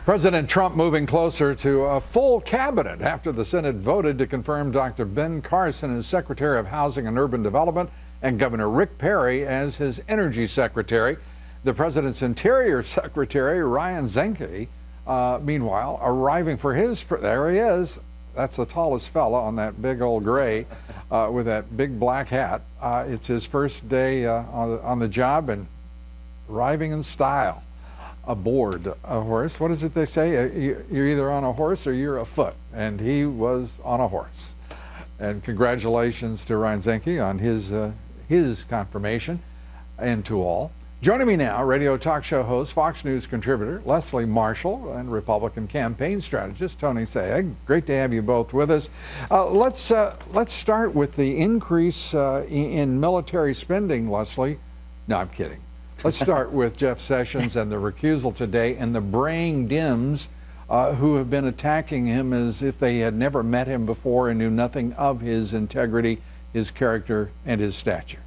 President Trump moving closer to a full cabinet after the Senate voted to confirm Dr. Ben Carson as Secretary of Housing and Urban Development and Governor Rick Perry as his Energy Secretary. The President's Interior Secretary, Ryan Zinke, meanwhile, arriving for there he is. That's the tallest fella on that big old gray with that big black hat. It's his first day on the job and arriving in style. Aboard a horse. What is it they say? You're either on a horse or you're afoot. And he was on a horse. And congratulations to Ryan Zinke on his confirmation, and to all. Joining me now, radio talk show host, Fox News contributor Leslie Marshall, and Republican campaign strategist Tony Sayegh. Great to have you both with us. Let's start with the increase in military spending, Leslie. No, I'm kidding. Let's start with Jeff Sessions and the recusal today, and the braying Dems who have been attacking him as if they had never met him before and knew nothing of his integrity, his character, and his stature.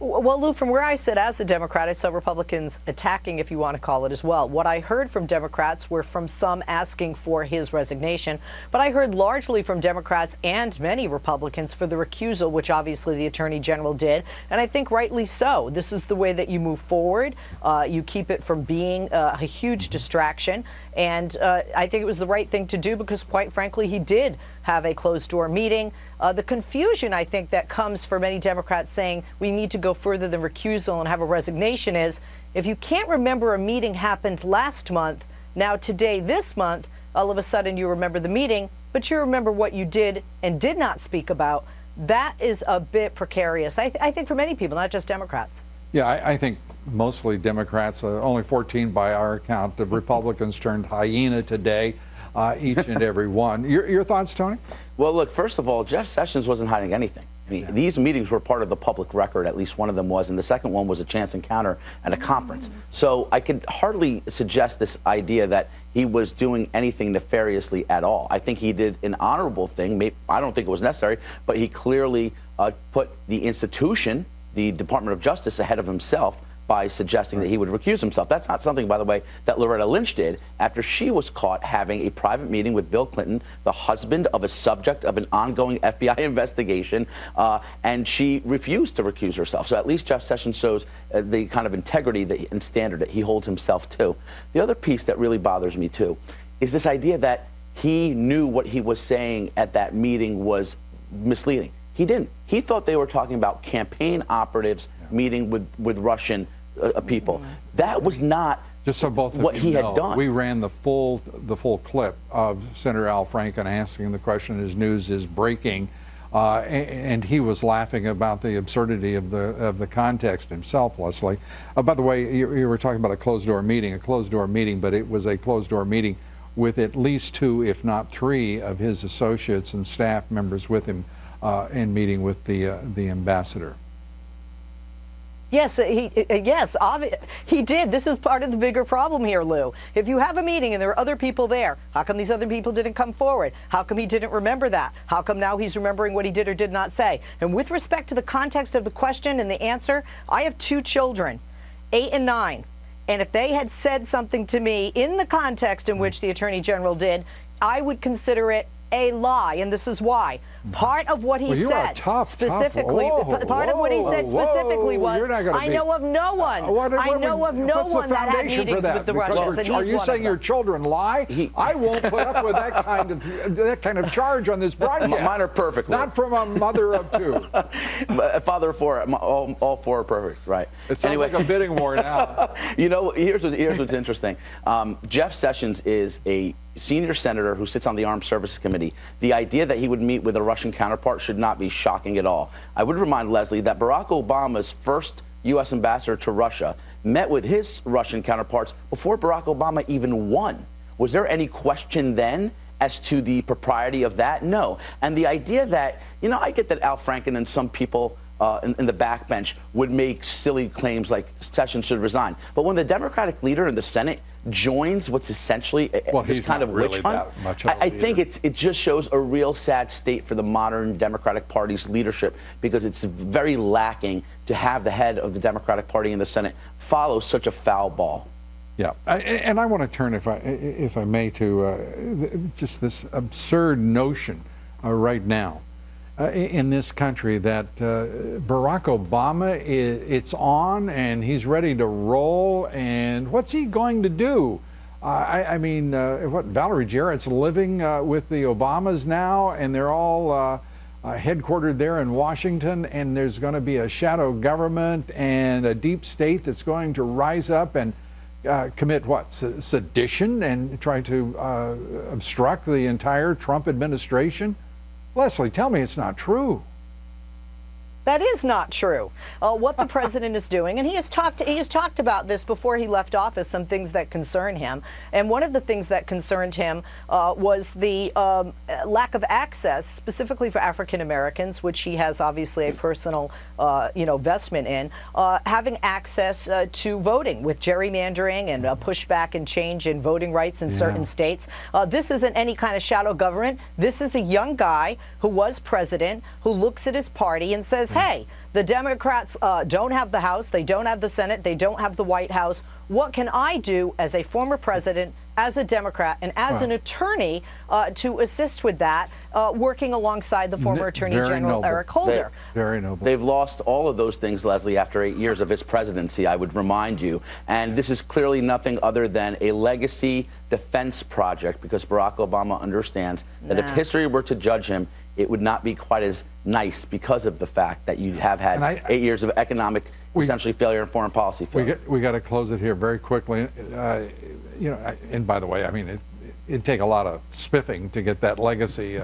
Well, Lou, from where I sit as a Democrat, I saw Republicans attacking, if you want to call it as well. What I heard from Democrats were from some asking for his resignation, but I heard largely from Democrats and many Republicans for the recusal, which obviously the Attorney General did, and I think rightly so. This is the way that you move forward. You keep it from being a huge distraction, and I think it was the right thing to do because, quite frankly, he did have a closed-door meeting. The confusion, I think, that comes for many Democrats saying we need to go further than recusal and have a resignation is, if you can't remember a meeting happened last month, now today, this month, all of a sudden you remember the meeting, but you remember what you did and did not speak about. That is a bit precarious, I think, for many people, not just Democrats. Yeah, I think mostly Democrats, only 14 by our count. The Republicans turned hyena today. Each and every one. Your thoughts, Tony? Well, look, first of all, Jeff Sessions wasn't hiding anything. I mean, these meetings were part of the public record, at least one of them was, and the second one was a chance encounter at a conference. So I could hardly suggest this idea that he was doing anything nefariously at all. I think he did an honorable thing. Maybe, I don't think it was necessary, but he clearly put the institution, the Department of Justice, ahead of himself by suggesting that he would recuse himself. That's not something, by the way, that Loretta Lynch did after she was caught having a private meeting with Bill Clinton, the husband of a subject of an ongoing FBI investigation, and she refused to recuse herself. So at least Jeff Sessions shows the kind of integrity and standard that he holds himself to. The other piece that really bothers me, too, is this idea that he knew what he was saying at that meeting was misleading. He didn't. He thought they were talking about campaign operatives meeting with Russian people. That was not just so both of what he had done. We ran the full clip of Senator Al Franken asking the question, his news is breaking, and he was laughing about the absurdity of the context himself, Leslie. By the way, you were talking about a closed-door meeting, but it was a closed-door meeting with at least 2, if not 3, of his associates and staff members with him in meeting with the ambassador. Yes, he did. This is part of the bigger problem here, Lou. If you have a meeting and there are other people there, how come these other people didn't come forward? How come he didn't remember that? How come now he's remembering what he did or did not say? And with respect to the context of the question and the answer, I have 2 children, 8 and 9. And if they had said something to me in the context in which the Attorney General did, I would consider it a lie, and this is why. Part of what he said specifically, part of what he said specifically was, I know of no one. I know of no one that had meetings with the Russians. And are you saying your children lie? I won't put up with that kind of charge on this broadcast. Mine are perfect. Not from a mother of 2. A father of 4. All 4 are perfect, right? It sounds like a bidding war now. You know, here's what's interesting. Jeff Sessions is a senior senator who sits on the Armed Services Committee. The idea that he would meet with a Russian counterpart should not be shocking at all. I would remind Leslie that Barack Obama's first U.S. ambassador to Russia met with his Russian counterparts before Barack Obama even won. Was there any question then as to the propriety of that? No. And the idea that, you know, I get that Al Franken and some people in the backbench would make silly claims like Sessions should resign. But when the Democratic leader in the Senate joins what's essentially this kind of witch hunt, I think it just shows a real sad state for the modern Democratic Party's leadership, because it's very lacking to have the head of the Democratic Party in the Senate follow such a foul ball. Yeah, and I want to turn, if I may, to just this absurd notion right now in this country that Barack Obama it's on and he's ready to roll, and what's he going to do? I mean, what, Valerie Jarrett's living with the Obamas now, and they're all headquartered there in Washington, and there's going to be a shadow government and a deep state that's going to rise up and commit what, sedition, and try to obstruct the entire Trump administration? Leslie, tell me it's not true. That is not true. What the president is doing, and he has talked about this before he left office, some things that concern him. And one of the things that concerned him was the lack of access, specifically for African Americans, which he has obviously a personal, investment in, having access to voting with gerrymandering and pushback and change in voting rights in certain states. This isn't any kind of shadow government. This is a young guy who was president, who looks at his party and says, hey, the Democrats don't have the House, they don't have the Senate, they don't have the White House. What can I do as a former president, as a Democrat, and as an attorney to assist with that, working alongside the former Attorney General Eric Holder? Very noble. They've lost all of those things, Leslie, after 8 years of his presidency, I would remind you. And this is clearly nothing other than a legacy defense project, because Barack Obama understands that if history were to judge him, it would not be quite as nice because of the fact that you have had 8 years of economic, essentially, failure and foreign policy failure. We got to close it here very quickly. And by the way, I mean, it'd take a lot of spiffing to get that legacy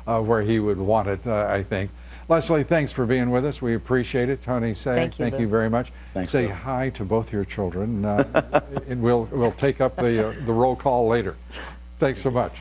where he would want it, I think. Leslie, thanks for being with us. We appreciate it. Tony, thank you very much. Thanks, say Bill. hi to both your children, and we'll take up the roll call later. Thanks so much.